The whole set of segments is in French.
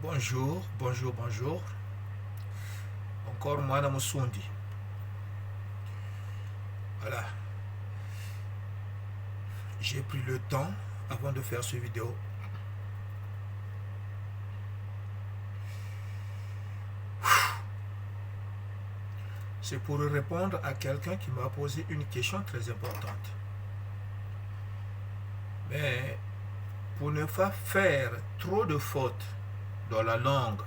Bonjour, bonjour, bonjour. Encore moi, Musundi. Voilà. J'ai pris le temps avant de faire cette vidéo. C'est pour répondre à quelqu'un qui m'a posé une question très importante. Mais pour ne pas faire trop de fautes dans la langue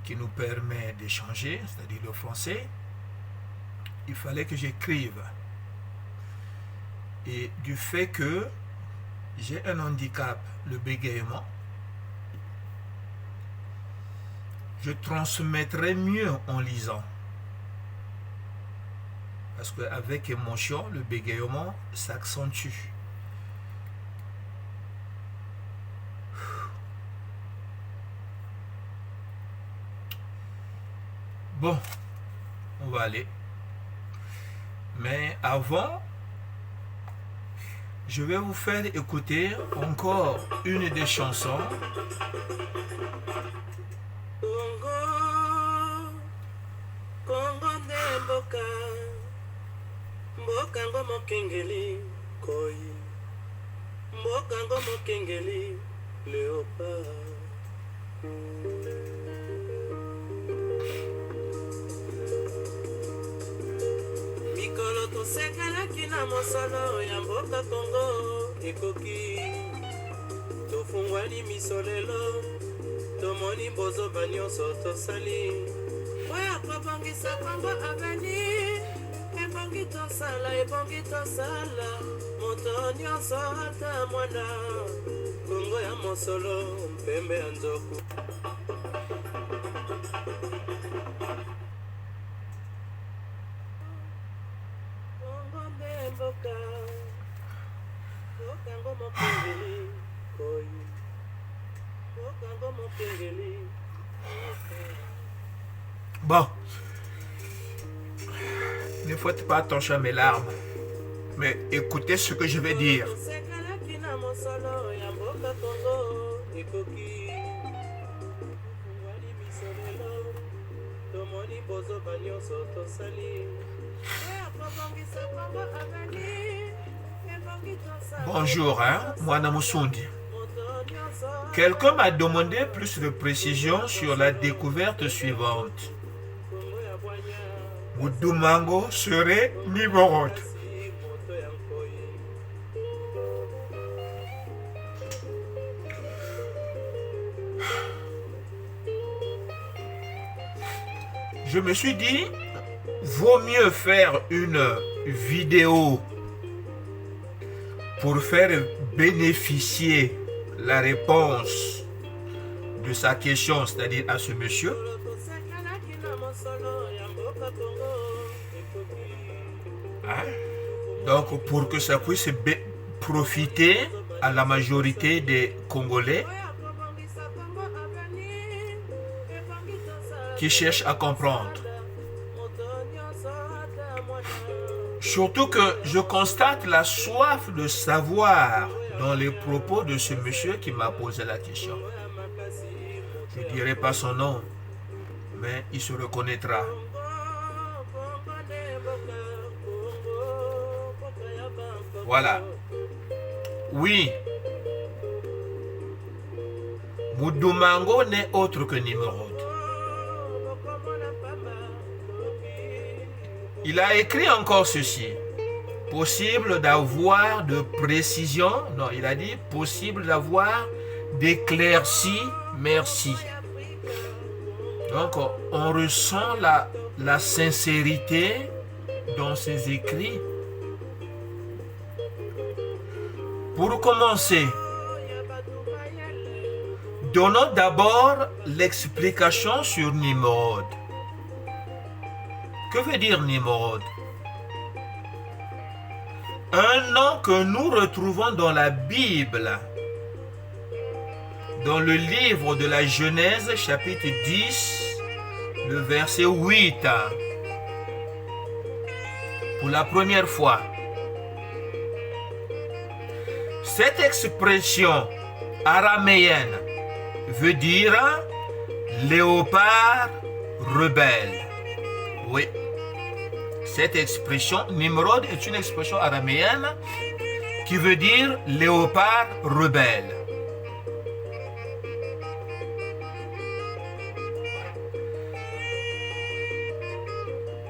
qui nous permet d'échanger, c'est-à-dire le français, il fallait que j'écrive. Et du fait que j'ai un handicap, le bégaiement, je transmettrai mieux en lisant. Parce qu'avec émotion, le bégaiement s'accentue. Bon, on va aller. Mais avant, je vais vous faire écouter encore une des chansons. Congo nde mboka ngo mokengeli koi mboka ngo mokengeli léopard. Mikolo tosekalaki na mosolo ya mboka Congo ekoki tofungwani miso lelo tomoni bozoba nyonso tosali oyo kobongisa Congo aveni ebongi tosala moto nyonso ata mwana Congo ya mosolo mpembe ya nzoku. Congo nde mboka ngo mokengeli koi mboka ngo mokengeli. Bon, ne faites pas attention à mes larmes, mais écoutez ce que je vais dire. Bonjour, moi Musundi. Quelqu'un m'a demandé plus de précisions sur la découverte suivante. Mudumango serait Nimrod. Je me suis dit, vaut mieux faire une vidéo pour faire bénéficier la réponse de sa question, c'est-à-dire à ce monsieur. Hein? Donc, pour que ça puisse profiter à la majorité des Congolais qui cherchent à comprendre. Surtout que je constate la soif de savoir dans les propos de ce monsieur qui m'a posé la question. Je ne dirai pas son nom, mais il se reconnaîtra. Voilà. Oui. Mudumango n'est autre que Nimrod. Il a écrit encore ceci. Possible d'avoir de précision. Non, il a dit possible d'avoir d'éclaircies. Merci. Donc, on ressent la sincérité dans ses écrits. Pour commencer, donnons d'abord l'explication sur Nimrod. Que veut dire Nimrod? Un nom que nous retrouvons dans la Bible, dans le livre de la Genèse, chapitre 10, le verset 8. Pour la première fois. Cette expression araméenne veut dire léopard rebelle. Oui. Cette expression, Nimrod, est une expression araméenne qui veut dire léopard rebelle.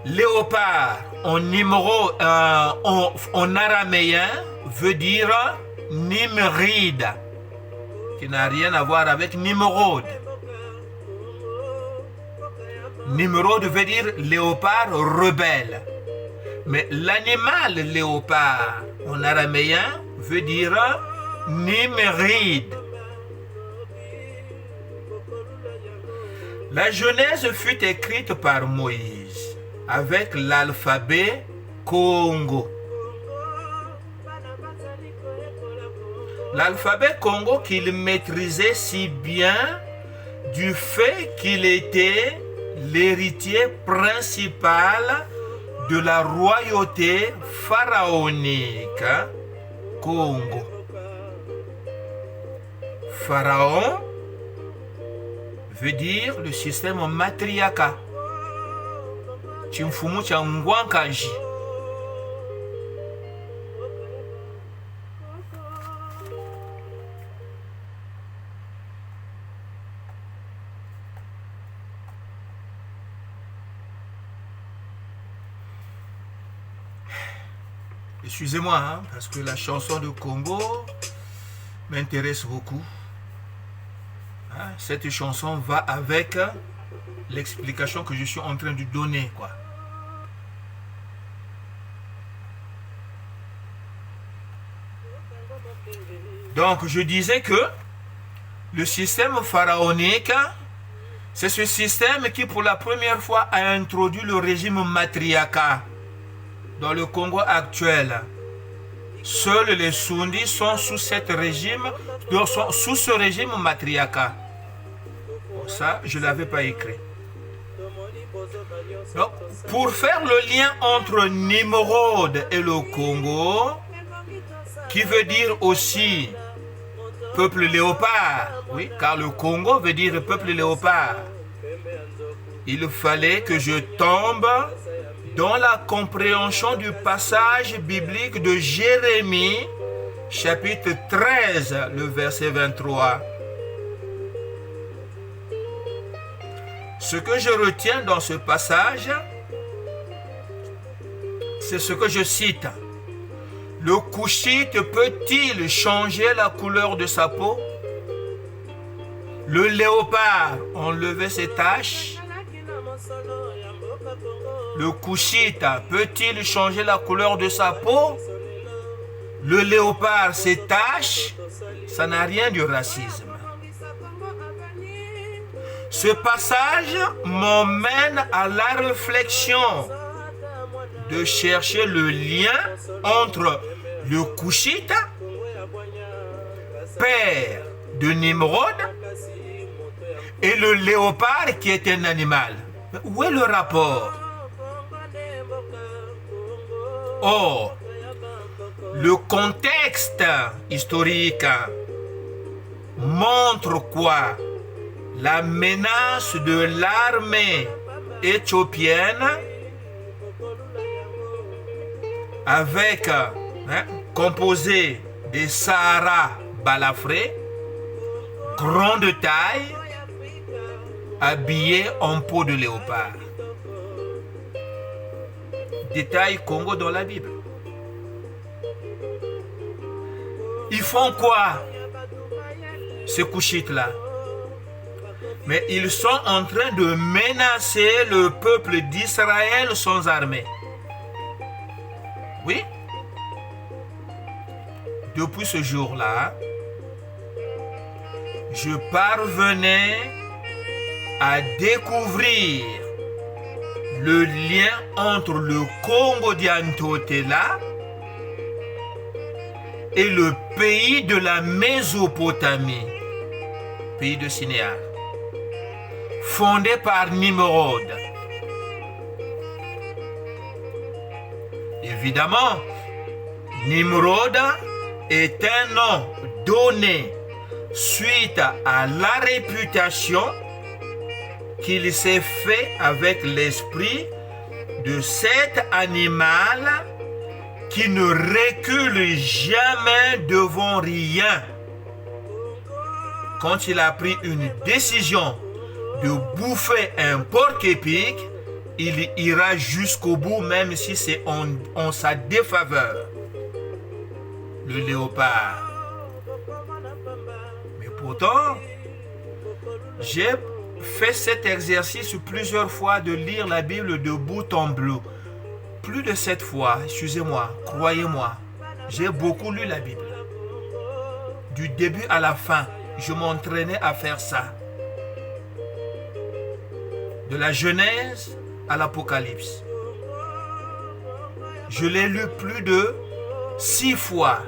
Léopard en araméen veut dire Nimride, qui n'a rien à voir avec Nimrod. Nimrod veut dire léopard rebelle. Mais l'animal léopard en araméen veut dire Nimride. La Genèse fut écrite par Moïse avec l'alphabet Congo. L'alphabet Congo qu'il maîtrisait si bien du fait qu'il était l'héritier principal de la royauté pharaonique Congo. Pharaon veut dire le système matriarcat. Chimfumu cha Ngwankaji. Excusez-moi, hein, parce que la chanson de Congo m'intéresse beaucoup. Hein, cette chanson va avec l'explication que je suis en train de donner, quoi. Donc, je disais que le système pharaonique, c'est ce système qui, pour la première fois, a introduit le régime matriarcat dans le Congo actuel. Seuls les Sundis sont sous ce régime matriarcat. Bon, ça, je ne l'avais pas écrit. Donc, pour faire le lien entre Nimrod et le Congo, qui veut dire aussi peuple léopard, oui, car le Congo veut dire peuple léopard, il fallait que je tombe dans la compréhension du passage biblique de Jérémie, chapitre 13, le verset 23. Ce que je retiens dans ce passage, c'est ce que je cite. Le Couchite peut-il changer la couleur de sa peau? Le léopard enlever ses taches? Le Couchite peut-il changer la couleur de sa peau? Le léopard, ses taches? Ça n'a rien du racisme. Ce passage m'emmène à la réflexion de chercher le lien entre le Couchite, père de Nimrod, et le léopard qui est un animal. Où est le rapport? Or, le contexte historique montre quoi? La menace de l'armée éthiopienne avec composé des Sahara balafrés, grande taille, habillés en peau de léopard. Détail Congo dans la Bible. Ils font quoi, ces Couchites-là? Mais ils sont en train de menacer le peuple d'Israël sans armée. Oui. Depuis ce jour-là, je parvenais à découvrir le lien entre le Congo d'Antotela et le pays de la Mésopotamie, pays de Sinéar, fondé par Nimrod. Évidemment, Nimrod est un nom donné suite à la réputation qu'il s'est fait avec l'esprit de cet animal qui ne recule jamais devant rien. Quand il a pris une décision de bouffer un porc-épic, il ira jusqu'au bout même si c'est en sa défaveur. Le léopard. Mais pourtant, j'ai fait cet exercice plusieurs fois de lire la Bible de bout en bout. Plus de 7 fois, excusez-moi, croyez-moi, j'ai beaucoup lu la Bible. Du début à la fin, je m'entraînais à faire ça. De la Genèse à l'Apocalypse. Je l'ai lu plus de 6 fois,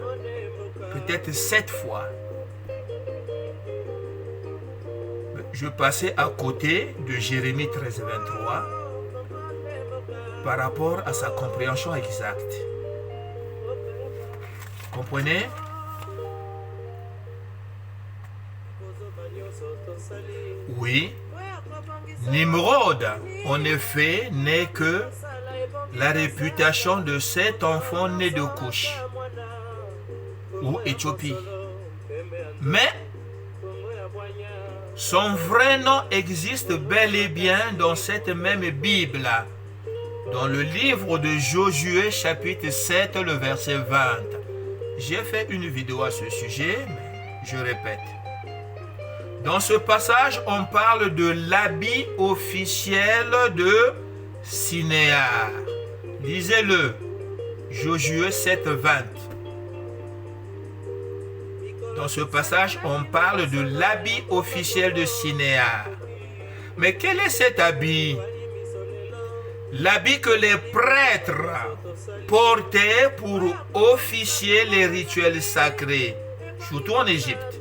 peut-être 7 fois. Je passais à côté de Jérémie 13, 23 par rapport à sa compréhension exacte. Comprenez? Oui. Nimrod, en effet, n'est que la réputation de cet enfant né de Couche ou Éthiopie. Mais son vrai nom existe bel et bien dans cette même Bible, dans le livre de Josué chapitre 7, le verset 20. J'ai fait une vidéo à ce sujet, mais je répète. Dans ce passage, on parle de l'habit officiel de Sinéar. Lisez-le, Josué 7, 20. Dans ce passage, on parle de l'habit officiel de Sinéar. Mais quel est cet habit? L'habit que les prêtres portaient pour officier les rituels sacrés, surtout en Égypte.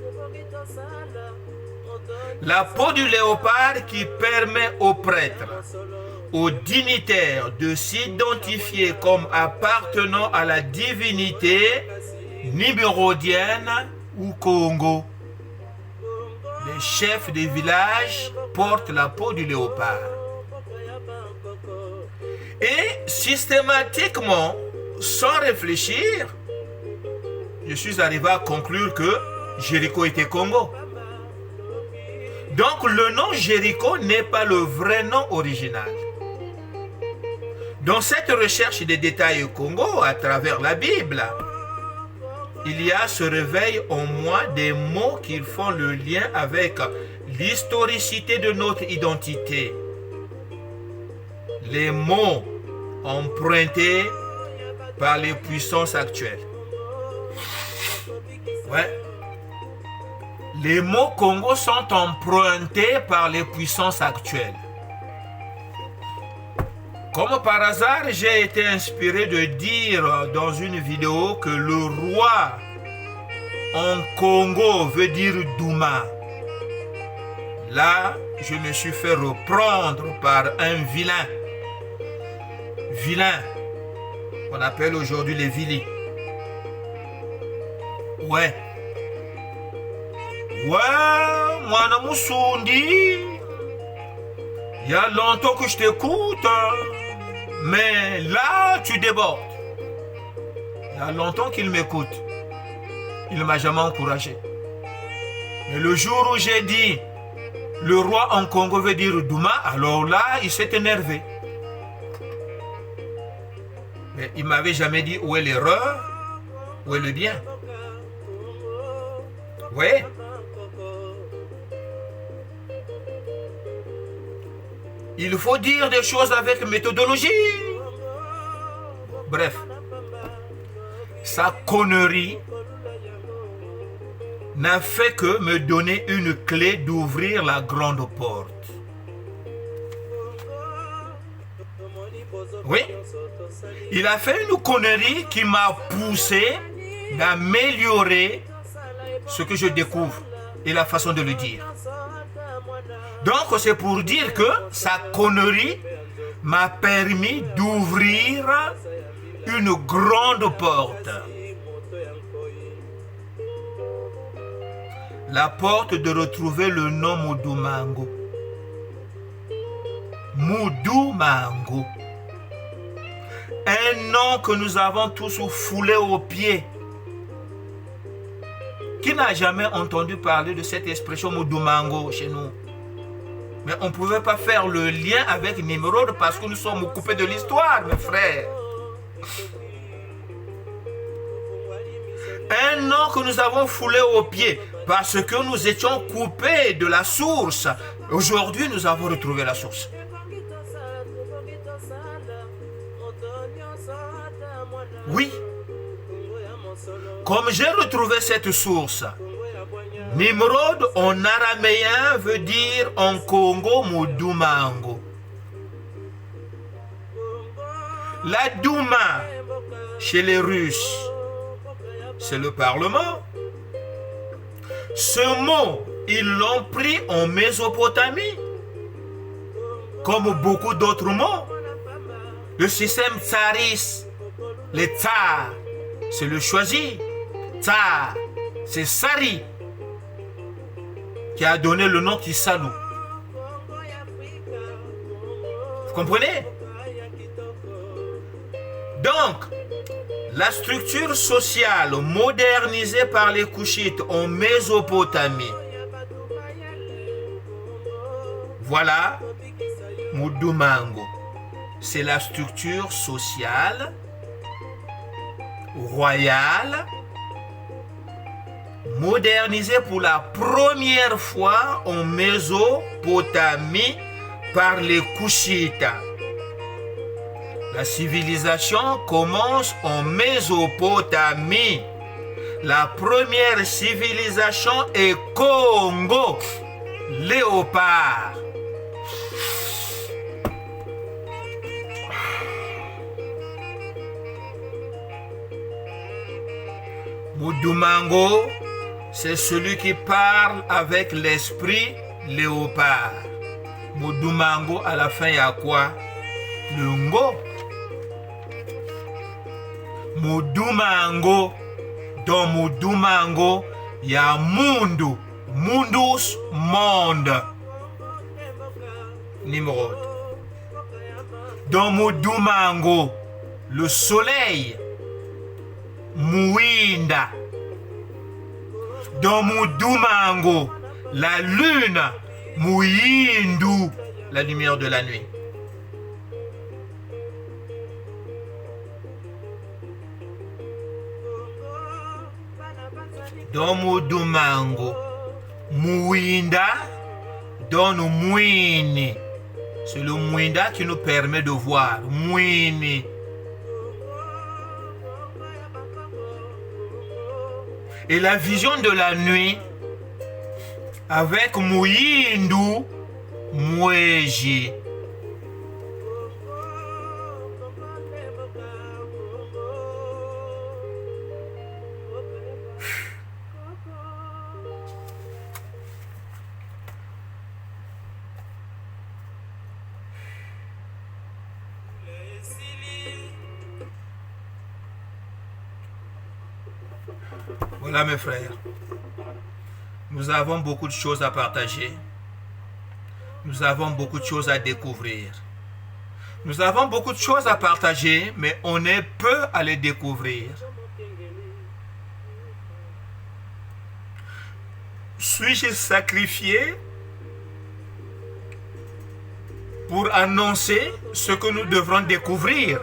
La peau du léopard qui permet aux prêtres, aux dignitaires de s'identifier comme appartenant à la divinité nimrodienne ou Congo. Les chefs des villages portent la peau du léopard. Et systématiquement, sans réfléchir, je suis arrivé à conclure que Jéricho était Congo. Donc le nom Jéricho n'est pas le vrai nom original. Dans cette recherche des détails au Congo à travers la Bible, il y a ce réveil en moi des mots qui font le lien avec l'historicité de notre identité. Les mots empruntés par les puissances actuelles. Ouais. Les mots Congo sont empruntés par les puissances actuelles. Comme par hasard, j'ai été inspiré de dire dans une vidéo que le roi en Congo veut dire Douma. Là, je me suis fait reprendre par un vilain. Vilain, qu'on appelle aujourd'hui les Vili. Ouais. Ouais, Mwana Moussoundi. Il y a longtemps que je t'écoute, mais là, tu débordes. Il y a longtemps qu'il m'écoute. Il ne m'a jamais encouragé. Mais le jour où j'ai dit, le roi en Congo veut dire Douma, alors là, il s'est énervé. Mais il ne m'avait jamais dit où est l'erreur, où est le bien. Oui. Il faut dire des choses avec méthodologie. Bref, sa connerie n'a fait que me donner une clé d'ouvrir la grande porte. Oui, il a fait une connerie qui m'a poussé d'améliorer ce que je découvre et la façon de le dire. Donc c'est pour dire que sa connerie m'a permis d'ouvrir une grande porte. la porte de retrouver le nom Mudumango. Mudumango. Un nom que nous avons tous foulé aux pieds. Qui n'a jamais entendu parler de cette expression Mudumango chez nous? Mais on ne pouvait pas faire le lien avec Nimrod parce que nous sommes coupés de l'histoire, mes frères. Un nom que nous avons foulé aux pieds parce que nous étions coupés de la source. Aujourd'hui, nous avons retrouvé la source. Oui. Comme j'ai retrouvé cette source, Nimrod en araméen veut dire en Congo Mudumango. La Douma chez les Russes, c'est le Parlement. Ce mot, ils l'ont pris en Mésopotamie, comme beaucoup d'autres mots. Le système tsariste, les tsars, c'est le choisi. Tsar, c'est Sari, qui a donné le nom Kissalu. Vous comprenez? Donc, la structure sociale modernisée par les Couchites en Mésopotamie, voilà Mudumango. C'est la structure sociale, royale, modernisée pour la première fois en Mésopotamie par les Couchites. La civilisation commence en Mésopotamie. La première civilisation est Congo, léopard. Mudumango, c'est celui qui parle avec l'esprit léopard. Mudumango, à la fin, il y a quoi? Le ngo. Mudumango. Dans Mudumango, il y a Mundu. Mundus, monde. Nimrod. Dans Mudumango, le soleil. Muinda. Dans Mudumango, la lune. Muyindu, la lumière de la nuit. Dans Mudumango, Muinda donne Muini. C'est le Muinda qui nous permet de voir. Muini. Et la vision de la nuit avec Muyindu, Mweji. Voilà mes frères, nous avons beaucoup de choses à partager, nous avons beaucoup de choses à découvrir. Nous avons beaucoup de choses à partager, mais on est peu à les découvrir. Suis-je sacrifié pour annoncer ce que nous devrons découvrir?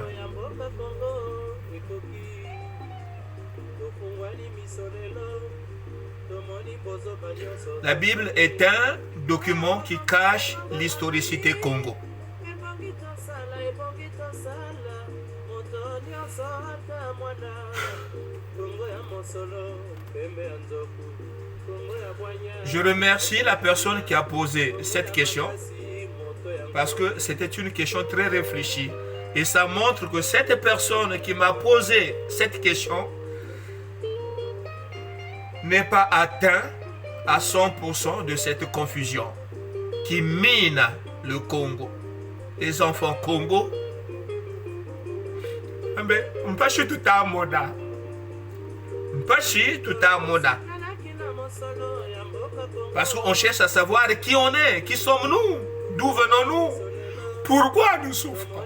La Bible est un document qui cache l'historicité Congo. Je remercie la personne qui a posé cette question parce que c'était une question très réfléchie et ça montre que cette personne qui m'a posé cette question n'est pas atteint à 100% de cette confusion qui mine le Congo. Les enfants Congo, mpashi tuta moda. Mpashi tuta moda. Parce qu'on cherche à savoir qui on est, qui sommes-nous, d'où venons-nous, pourquoi nous souffrons.